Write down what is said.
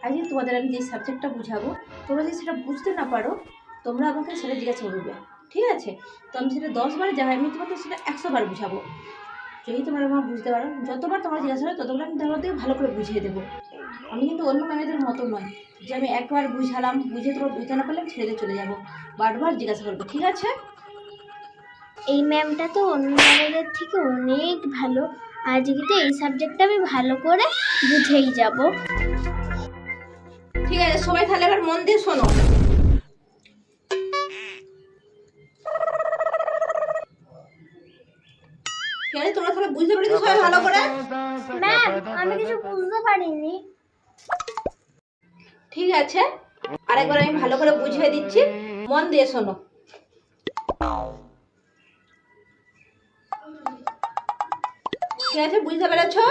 আজকে তোমাদের আমি যে সাবজেক্টটা বুঝাবো, তোমরা যদি সেটা বুঝতে না পারো তোমরা আমাকে সেটা জিজ্ঞাসা করবে, ঠিক আছে? তো আমি সেটা 10 বার যাই, আমি তোমাদের সেটা 100 বার বুঝাবো। যদি তোমরা আমার বুঝতে পারো, যতবার তোমার জিজ্ঞাসা হবে ততবার আমি তোমাদের ভালো করে বুঝিয়ে দেবো। আমি কিন্তু অন্য ম্যামেদের মতো নয় যে আমি একবার বুঝালাম, বুঝে তোমার বুঝতে না পারলে ছেড়ে চলে যাবো, বারবার জিজ্ঞাসা করবো, ঠিক আছে? এই ম্যামটা তো অন্য ম্যামেদের থেকে অনেক ভালো। আজকে তো এই সাবজেক্টটা আমি ভালো করে বুঝেই যাব। ঠিক আছে, সবাই তাহলে এবার মন দিয়ে শোনো। ঠিক আছে, তোমরা তাহলে বুঝতে পেরেছো সবাই ভালো করে? ম্যাম, আমি কিছু বুঝতে পারিনি। ঠিক আছে, আরেকবার আমি ভালো করে বুঝিয়ে দিচ্ছি, মন দিয়ে শোনো। ঠিক আছে, বুঝতে পেরেছো?